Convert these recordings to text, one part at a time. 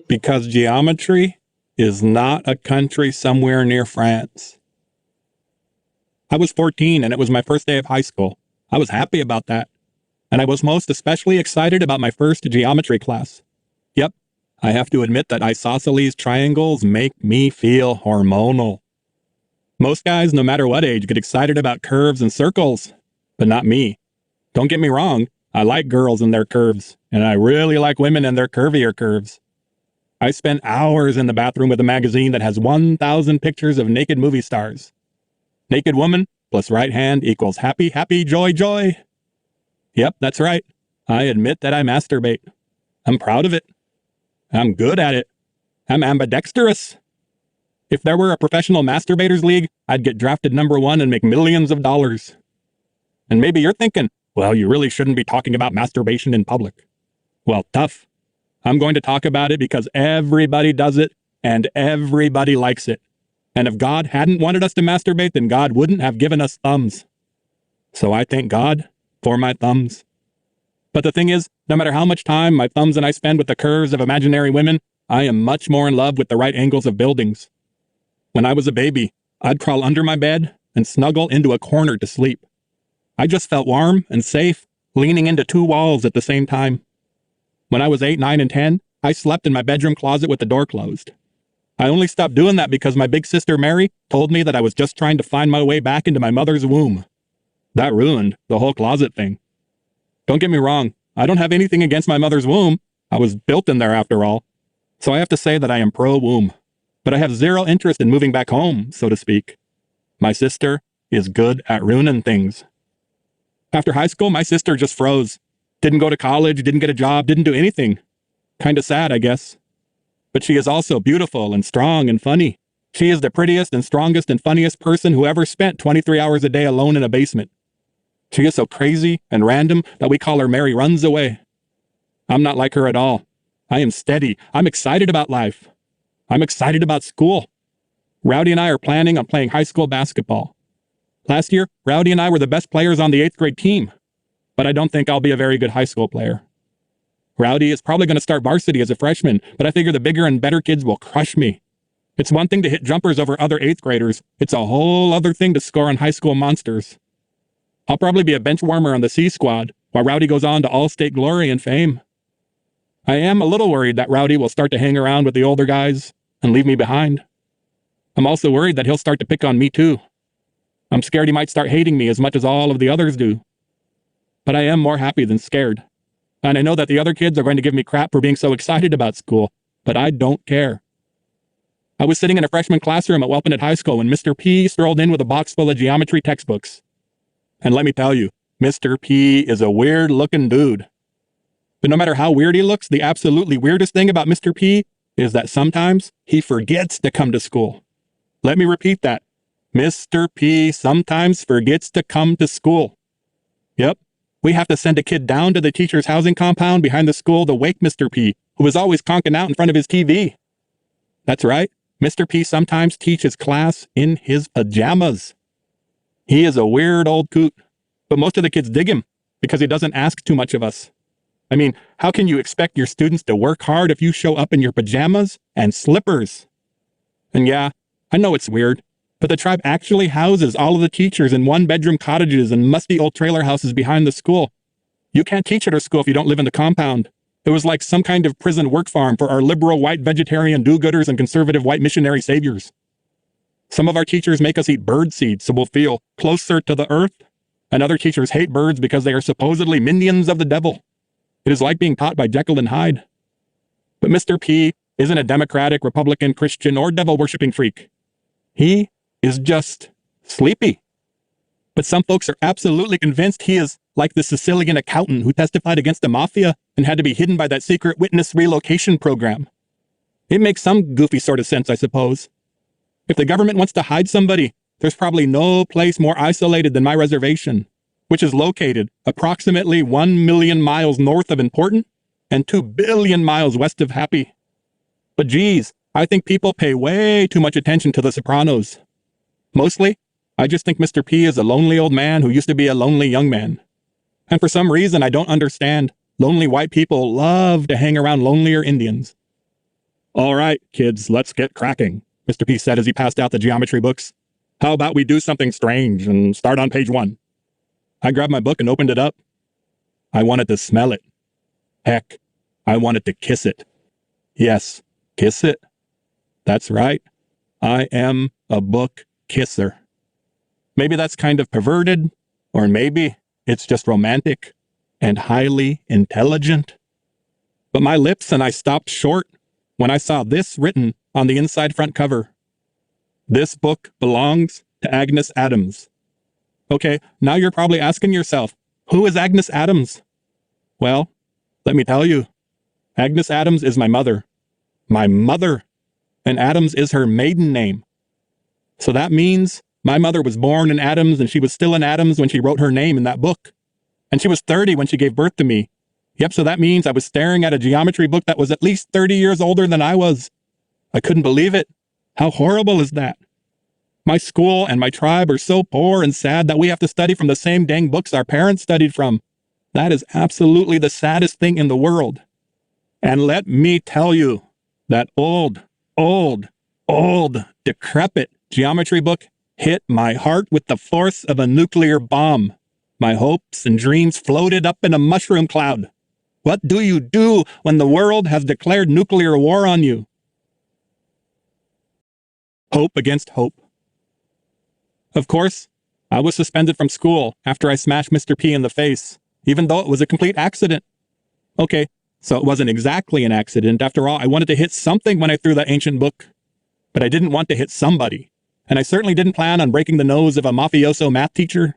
Because geometry is not a country somewhere near France. I was 14 and it was my first day of high school. I was happy about that. And I was most especially excited about my first geometry class. Yep, I have to admit that isosceles triangles make me feel hormonal. Most guys, no matter what age, get excited about curves and circles, but not me. Don't get me wrong, I like girls and their curves, and I really like women and their curvier curves. I spent hours in the bathroom with a magazine that has 1,000 pictures of naked movie stars. Naked woman plus right hand equals happy, happy, joy, joy. Yep, that's right. I admit that I masturbate. I'm proud of it. I'm good at it. I'm ambidextrous. If there were a professional masturbators league, I'd get drafted number 1 and make millions of dollars. And maybe you're thinking, well, you really shouldn't be talking about masturbation in public. Well, tough. I'm going to talk about it because everybody does it and everybody likes it. And if God hadn't wanted us to masturbate, then God wouldn't have given us thumbs. So I thank God for my thumbs. But the thing is, no matter how much time my thumbs and I spend with the curves of imaginary women, I am much more in love with the right angles of buildings. When I was a baby, I'd crawl under my bed and snuggle into a corner to sleep. I just felt warm and safe, leaning into 2 walls at the same time. When I was 8, 9, and 10, I slept in my bedroom closet with the door closed. I only stopped doing that because my big sister Mary told me that I was just trying to find my way back into my mother's womb. That ruined the whole closet thing. Don't get me wrong, I don't have anything against my mother's womb. I was built in there after all. So I have to say that I am pro-womb. But I have zero interest in moving back home, so to speak. My sister is good at ruining things. After high school, my sister just froze. Didn't go to college, didn't get a job, didn't do anything. Kinda sad, I guess. But she is also beautiful and strong and funny. She is the prettiest and strongest and funniest person who ever spent 23 hours a day alone in a basement. She is so crazy and random that we call her Mary Runs Away. I'm not like her at all. I am steady. I'm excited about life. I'm excited about school. Rowdy and I are planning on playing high school basketball. Last year, Rowdy and I were the best players on the 8th grade team, but I don't think I'll be a very good high school player. Rowdy is probably going to start varsity as a freshman, but I figure the bigger and better kids will crush me. It's one thing to hit jumpers over other 8th graders. It's a whole other thing to score on high school monsters. I'll probably be a bench warmer on the C squad, while Rowdy goes on to all-state glory and fame. I am a little worried that Rowdy will start to hang around with the older guys and leave me behind. I'm also worried that he'll start to pick on me too. I'm scared he might start hating me as much as all of the others do. But I am more happy than scared. And I know that the other kids are going to give me crap for being so excited about school, but I don't care. I was sitting in a freshman classroom at Welpinet High School when Mr. P strolled in with a box full of geometry textbooks. And let me tell you, Mr. P is a weird-looking dude. But no matter how weird he looks, the absolutely weirdest thing about Mr. P is that sometimes he forgets to come to school. Let me repeat that. Mr. P sometimes forgets to come to school. Yep, we have to send a kid down to the teacher's housing compound behind the school to wake Mr. P, who is always conking out in front of his TV. That's right, Mr. P sometimes teaches class in his pajamas. He is a weird old coot, but most of the kids dig him because he doesn't ask too much of us. I mean, how can you expect your students to work hard if you show up in your pajamas and slippers? And yeah, I know it's weird, but the tribe actually houses all of the teachers in one-bedroom cottages and musty old trailer houses behind the school. You can't teach at our school if you don't live in the compound. It was like some kind of prison work farm for our liberal white vegetarian do-gooders and conservative white missionary saviors. Some of our teachers make us eat bird seed so we'll feel closer to the earth, and other teachers hate birds because they are supposedly minions of the devil. It is like being taught by Jekyll and Hyde. But Mr. P isn't a Democratic, Republican, Christian, or devil-worshipping freak. He is just sleepy. But some folks are absolutely convinced he is like the Sicilian accountant who testified against the mafia and had to be hidden by that secret witness relocation program. It makes some goofy sort of sense, I suppose. If the government wants to hide somebody, there's probably no place more isolated than my reservation, which is located approximately 1 million miles north of Important and 2 billion miles west of Happy. But geez, I think people pay way too much attention to The Sopranos. Mostly, I just think Mr. P is a lonely old man who used to be a lonely young man. And for some reason I don't understand, lonely white people love to hang around lonelier Indians. All right, kids, let's get cracking, Mr. P said as he passed out the geometry books. How about we do something strange and start on page 1? I grabbed my book and opened it up. I wanted to smell it. Heck, I wanted to kiss it. Yes, kiss it. That's right. I am a book kisser. Maybe that's kind of perverted, or maybe it's just romantic and highly intelligent. But my lips and I stopped short when I saw this written on the inside front cover. This book belongs to Agnes Adams. Okay, now you're probably asking yourself, who is Agnes Adams? Well, let me tell you, Agnes Adams is my mother. My mother. And Adams is her maiden name. So that means my mother was born in Adams and she was still in Adams when she wrote her name in that book. And she was 30 when she gave birth to me. Yep, so that means I was staring at a geometry book that was at least 30 years older than I was. I couldn't believe it. How horrible is that? My school and my tribe are so poor and sad that we have to study from the same dang books our parents studied from. That is absolutely the saddest thing in the world. And let me tell you, that old, decrepit geometry book hit my heart with the force of a nuclear bomb. My hopes and dreams floated up in a mushroom cloud. What do you do when the world has declared nuclear war on you? Hope against hope. Of course, I was suspended from school after I smashed Mr. P in the face, even though it was a complete accident. Okay, so it wasn't exactly an accident. After all, I wanted to hit something when I threw that ancient book. But I didn't want to hit somebody. And I certainly didn't plan on breaking the nose of a mafioso math teacher.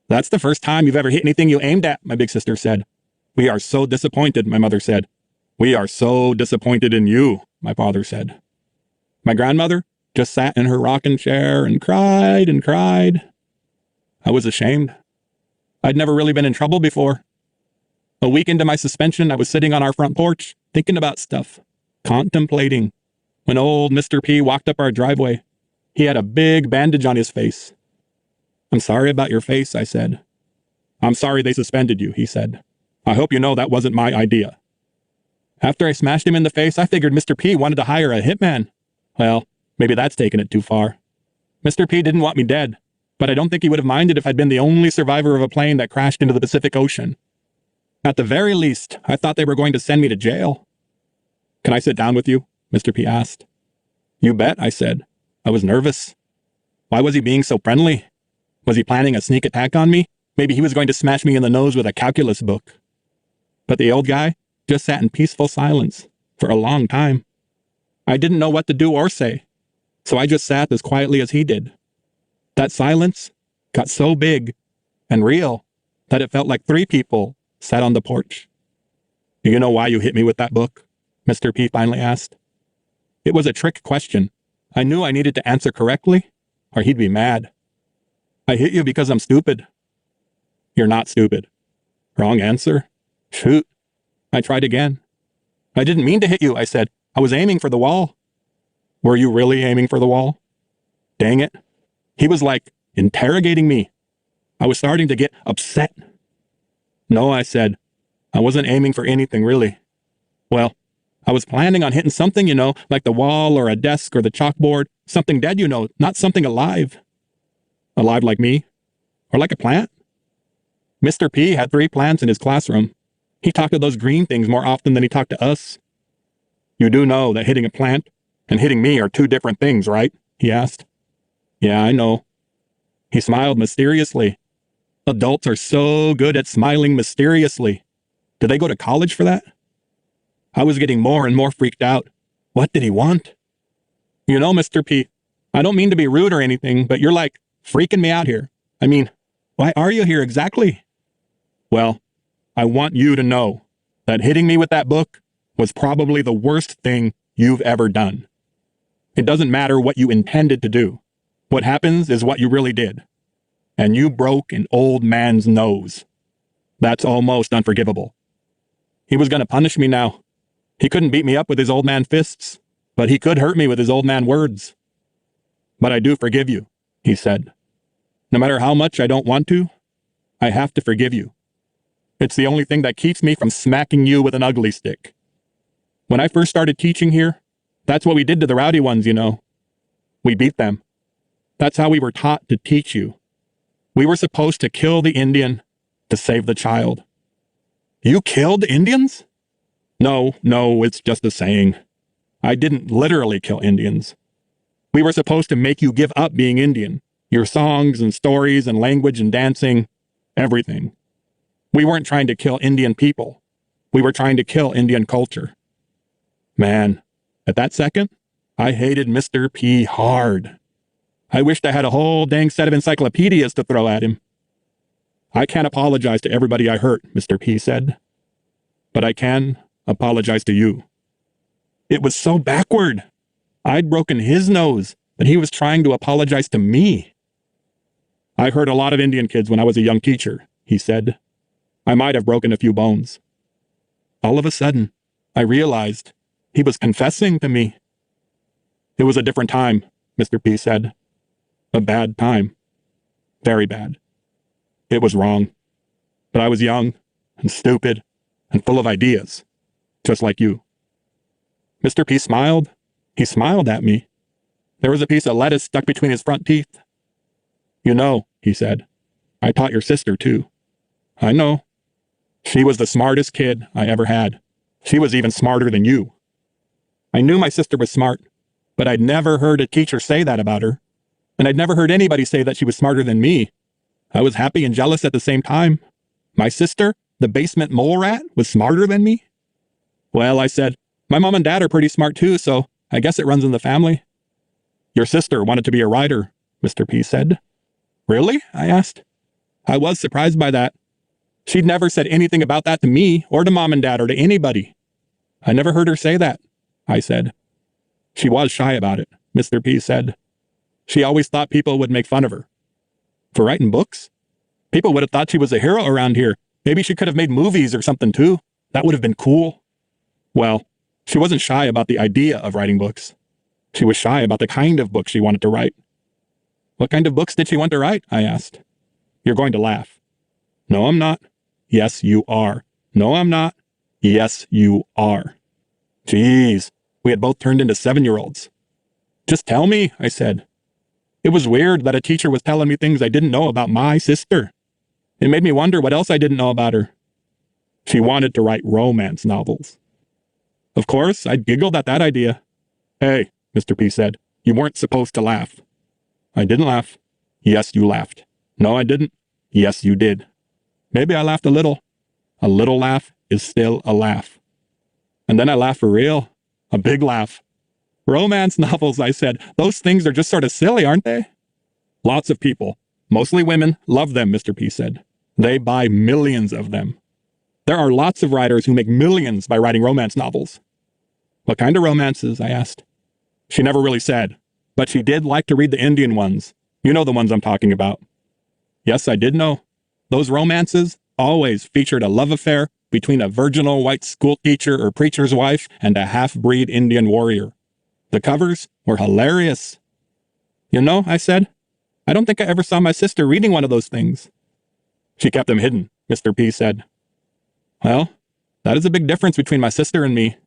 That's the first time you've ever hit anything you aimed at, my big sister said. We are so disappointed, my mother said. We are so disappointed in you, my father said. My grandmother just sat in her rocking chair and cried and cried. I was ashamed. I'd never really been in trouble before. A week into my suspension, I was sitting on our front porch, thinking about stuff, contemplating, when old Mr. P walked up our driveway. He had a big bandage on his face. I'm sorry about your face, I said. I'm sorry they suspended you, he said. I hope you know that wasn't my idea. After I smashed him in the face, I figured Mr. P wanted to hire a hitman. Well, maybe that's taking it too far. Mr. P didn't want me dead, but I don't think he would have minded if I'd been the only survivor of a plane that crashed into the Pacific Ocean. At the very least, I thought they were going to send me to jail. Can I sit down with you? Mr. P asked. You bet, I said. I was nervous. Why was he being so friendly? Was he planning a sneak attack on me? Maybe he was going to smash me in the nose with a calculus book. But the old guy just sat in peaceful silence for a long time. I didn't know what to do or say, so I just sat as quietly as he did. That silence got so big and real that it felt like 3 people sat on the porch. Do you know why you hit me with that book? Mr. P finally asked. It was a trick question. I knew I needed to answer correctly, or he'd be mad. I hit you because I'm stupid. You're not stupid. Wrong answer. Shoot. I tried again. I didn't mean to hit you, I said. I was aiming for the wall. Were you really aiming for the wall? Dang it. He was like interrogating me. I was starting to get upset. No, I said. I wasn't aiming for anything, really. Well, I was planning on hitting something, like the wall or a desk or the chalkboard. Something dead, not something alive. Alive like me? Or like a plant? Mr. P had 3 plants in his classroom. He talked to those green things more often than he talked to us. You do know that hitting a plant and hitting me are 2 different things, right? He asked. Yeah, I know. He smiled mysteriously. Adults are so good at smiling mysteriously. Did they go to college for that? I was getting more and more freaked out. What did he want? You know, Mr. P, I don't mean to be rude or anything, but you're like freaking me out here. I mean, why are you here exactly? Well, I want you to know that hitting me with that book was probably the worst thing you've ever done. It doesn't matter what you intended to do. What happens is what you really did. And you broke an old man's nose. That's almost unforgivable. He was going to punish me now. He couldn't beat me up with his old man fists, but he could hurt me with his old man words. But I do forgive you, he said. No matter how much I don't want to, I have to forgive you. It's the only thing that keeps me from smacking you with an ugly stick. When I first started teaching here, That's what we did to the rowdy ones, you know. We beat them. That's how we were taught to teach you. We were supposed to kill the Indian to save the child. You killed Indians? No, it's just a saying. I didn't literally kill Indians. We were supposed to make you give up being Indian. Your songs and stories and language and dancing, everything. We weren't trying to kill Indian people. We were trying to kill Indian culture. Man, at that second, I hated Mr. P hard. I wished I had a whole dang set of encyclopedias to throw at him. I can't apologize to everybody I hurt, Mr. P said. But I can apologize to you. It was so backward. I'd broken his nose, but he was trying to apologize to me. I hurt a lot of Indian kids when I was a young teacher, he said. I might have broken a few bones. All of a sudden, I realized he was confessing to me. It was a different time, Mr. P said. A bad time. Very bad. It was wrong. But I was young and stupid and full of ideas, just like you. Mr. P smiled. He smiled at me. There was a piece of lettuce stuck between his front teeth. You know, he said, I taught your sister too. I know. She was the smartest kid I ever had. She was even smarter than you. I knew my sister was smart, but I'd never heard a teacher say that about her. And I'd never heard anybody say that she was smarter than me. I was happy and jealous at the same time. My sister, the basement mole rat, was smarter than me? Well, I said, my mom and dad are pretty smart too, so I guess it runs in the family. Your sister wanted to be a writer, Mr. P said. Really? I asked. I was surprised by that. She'd never said anything about that to me or to mom and dad or to anybody. I never heard her say that, I said. She was shy about it, Mr. P said. She always thought people would make fun of her. For writing books? People would have thought she was a hero around here. Maybe she could have made movies or something too. That would have been cool. Well, she wasn't shy about the idea of writing books. She was shy about the kind of book she wanted to write. What kind of books did she want to write? I asked. You're going to laugh. No, I'm not. Yes, you are. No, I'm not. Yes, you are. Jeez, we had both turned into 7-year-olds. Just tell me, I said. It was weird that a teacher was telling me things I didn't know about my sister. It made me wonder what else I didn't know about her. She wanted to write romance novels. Of course, I giggled at that idea. Hey, Mr. P said, you weren't supposed to laugh. I didn't laugh. Yes, you laughed. No, I didn't. Yes, you did. Maybe I laughed a little. A little laugh is still a laugh. And then I laughed for real. A big laugh. Romance novels, I said. Those things are just sort of silly, aren't they? Lots of people, mostly women, love them, Mr. P said. They buy millions of them. There are lots of writers who make millions by writing romance novels. What kind of romances? I asked. She never really said, but she did like to read the Indian ones. You know the ones I'm talking about. Yes, I did know. Those romances always featured a love affair between a virginal white schoolteacher or preacher's wife and a half-breed Indian warrior. The covers were hilarious. You know, I said, I don't think I ever saw my sister reading one of those things. She kept them hidden, Mr. P said. Well, that is a big difference between my sister and me.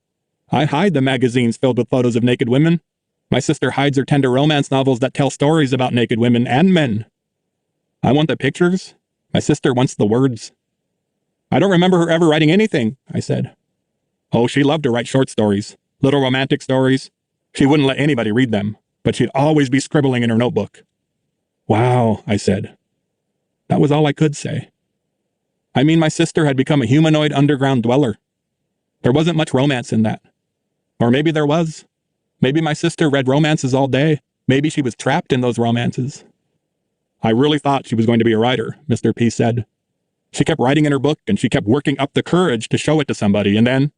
I hide the magazines filled with photos of naked women. My sister hides her tender romance novels that tell stories about naked women and men. I want the pictures. My sister wants the words. I don't remember her ever writing anything, I said. Oh, she loved to write short stories, little romantic stories. She wouldn't let anybody read them, but she'd always be scribbling in her notebook. Wow, I said. That was all I could say. I mean, my sister had become a humanoid underground dweller. There wasn't much romance in that. Or maybe there was. Maybe my sister read romances all day. Maybe she was trapped in those romances. I really thought she was going to be a writer, Mr. P said. She kept writing in her book, and she kept working up the courage to show it to somebody, and then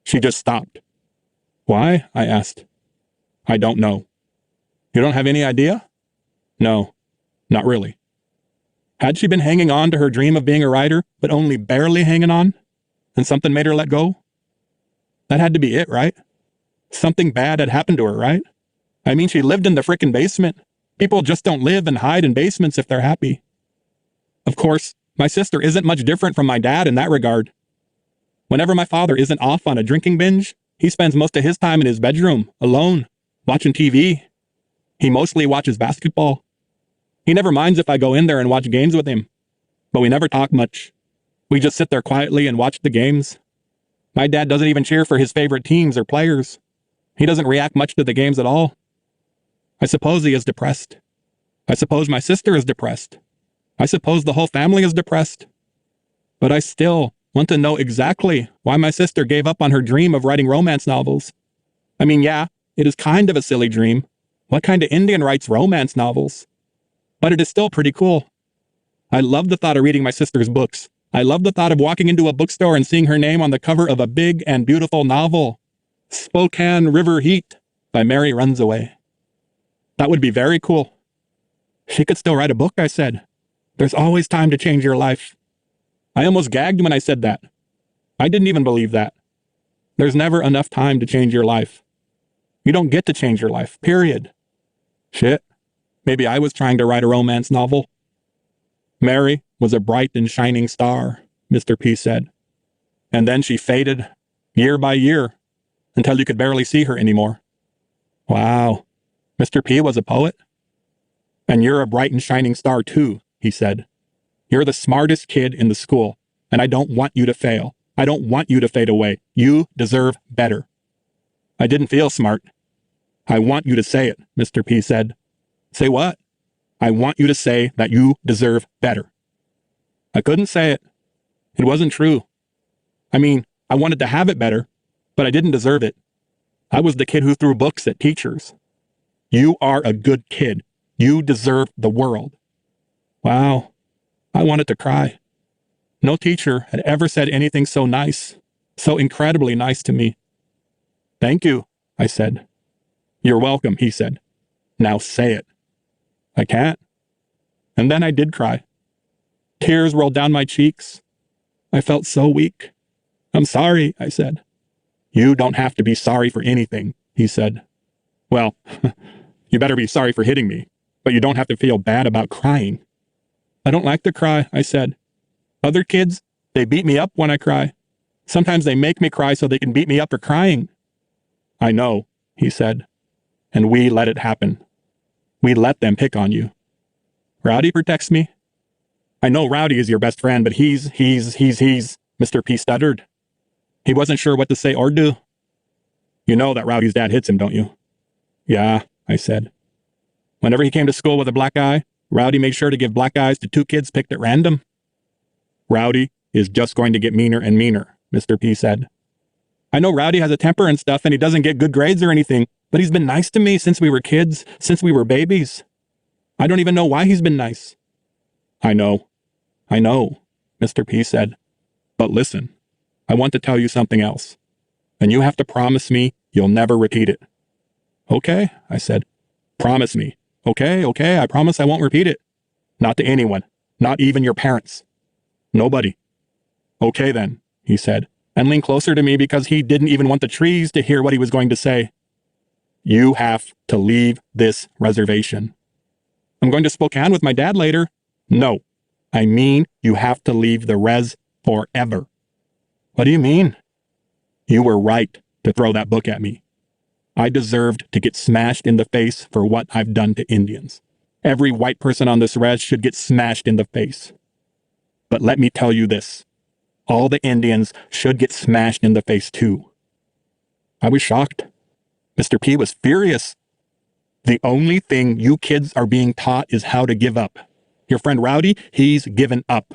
she just stopped. Why? I asked. I don't know. You don't have any idea? No, not really. Had she been hanging on to her dream of being a writer, but only barely hanging on, and something made her let go? That had to be it, right? Something bad had happened to her, right? I mean, she lived in the frickin' basement. People just don't live and hide in basements if they're happy. Of course, my sister isn't much different from my dad in that regard. Whenever my father isn't off on a drinking binge, He spends most of his time in his bedroom, alone, watching TV. He mostly watches basketball. He never minds if I go in there and watch games with him. But we never talk much. We just sit there quietly and watch the games. My dad doesn't even cheer for his favorite teams or players. He doesn't react much to the games at all. I suppose he is depressed. I suppose my sister is depressed. I suppose the whole family is depressed. But I still want to know exactly why my sister gave up on her dream of writing romance novels. I mean, yeah, it is kind of a silly dream. What kind of Indian writes romance novels? But it is still pretty cool. I love the thought of reading my sister's books. I love the thought of walking into a bookstore and seeing her name on the cover of a big and beautiful novel, Spokane River Heat by Mary Runsaway. That would be very cool. She could still write a book, I said. There's always time to change your life. I almost gagged when I said that. I didn't even believe that. There's never enough time to change your life. You don't get to change your life, period. Shit. Maybe I was trying to write a romance novel. Mary was a bright and shining star, Mr. P said. And then she faded, year by year, until you could barely see her anymore. Wow. Mr. P was a poet? And you're a bright and shining star too, he said. You're the smartest kid in the school, and I don't want you to fail. I don't want you to fade away. You deserve better. I didn't feel smart. I want you to say it, Mr. P said. Say what? I want you to say that you deserve better. I couldn't say it. It wasn't true. I mean, I wanted to have it better, but I didn't deserve it. I was the kid who threw books at teachers. You are a good kid. You deserve the world. Wow. I wanted to cry. No teacher had ever said anything so nice, so incredibly nice to me. Thank you, I said. You're welcome, he said. Now say it. I can't. And then I did cry. Tears rolled down my cheeks. I felt so weak. I'm sorry, I said. You don't have to be sorry for anything, he said. Well, you better be sorry for hitting me, but you don't have to feel bad about crying. I don't like to cry, I said. Other kids, they beat me up when I cry. Sometimes they make me cry so they can beat me up for crying. I know, he said. And we let it happen. We let them pick on you. Rowdy protects me. I know Rowdy is your best friend, but he's, Mr. P stuttered. He wasn't sure what to say or do. You know that Rowdy's dad hits him, don't you? Yeah, I said. Whenever he came to school with a black eye, Rowdy made sure to give black eyes to 2 kids picked at random. Rowdy is just going to get meaner and meaner, Mr. P said. I know Rowdy has a temper and stuff, and he doesn't get good grades or anything, but he's been nice to me since we were kids, since we were babies. I don't even know why he's been nice. I know, Mr. P said. But listen, I want to tell you something else, and you have to promise me you'll never repeat it. Okay, I said. Promise me. Okay, I promise I won't repeat it. Not to anyone, not even your parents. Nobody. Okay then, he said, and leaned closer to me because he didn't even want the trees to hear what he was going to say. You have to leave this reservation. I'm going to Spokane with my dad later. No, I mean you have to leave the res forever. What do you mean? You were right to throw that book at me. I deserved to get smashed in the face for what I've done to Indians. Every white person on this res should get smashed in the face. But let me tell you this. All the Indians should get smashed in the face too. I was shocked. Mr. P was furious. The only thing you kids are being taught is how to give up. Your friend Rowdy, he's given up.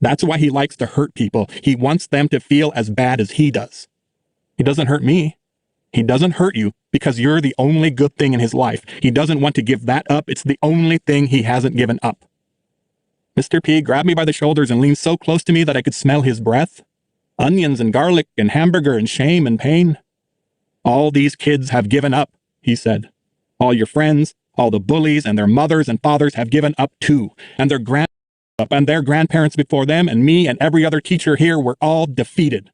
That's why he likes to hurt people. He wants them to feel as bad as he does. He doesn't hurt me. He doesn't hurt you because you're the only good thing in his life. He doesn't want to give that up. It's the only thing he hasn't given up. Mr. P grabbed me by the shoulders and leaned so close to me that I could smell his breath. Onions and garlic and hamburger and shame and pain. All these kids have given up, he said. All your friends, all the bullies and their mothers and fathers have given up too. And their grandparents before them and me and every other teacher here were all defeated.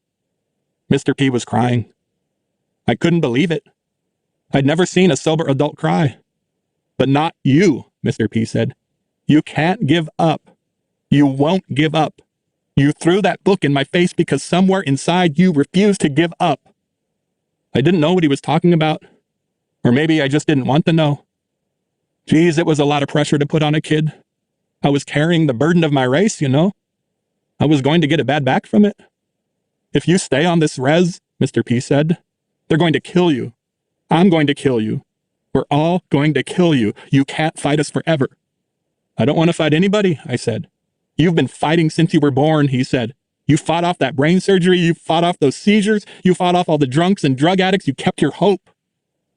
Mr. P was crying. I couldn't believe it. I'd never seen a sober adult cry. But not you, Mr. P said. You can't give up. You won't give up. You threw that book in my face because somewhere inside you refused to give up. I didn't know what he was talking about. Or maybe I just didn't want to know. Geez, it was a lot of pressure to put on a kid. I was carrying the burden of my race, you know. I was going to get a bad back from it. If you stay on this res, Mr. P said, they're going to kill you. I'm going to kill you. We're all going to kill you. You can't fight us forever. I don't want to fight anybody, I said. You've been fighting since you were born, he said. You fought off that brain surgery. You fought off those seizures. You fought off all the drunks and drug addicts. You kept your hope.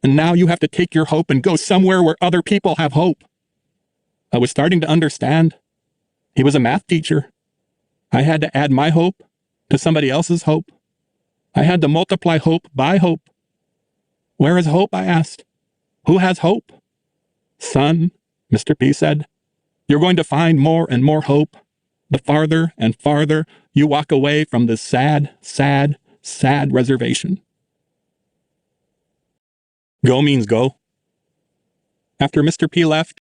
And now you have to take your hope and go somewhere where other people have hope. I was starting to understand. He was a math teacher. I had to add my hope to somebody else's hope. I had to multiply hope by hope. Where is hope? I asked. Who has hope? Son, Mr. P said, you're going to find more and more hope the farther and farther you walk away from this sad, sad, sad reservation. Go means go. After Mr. P left,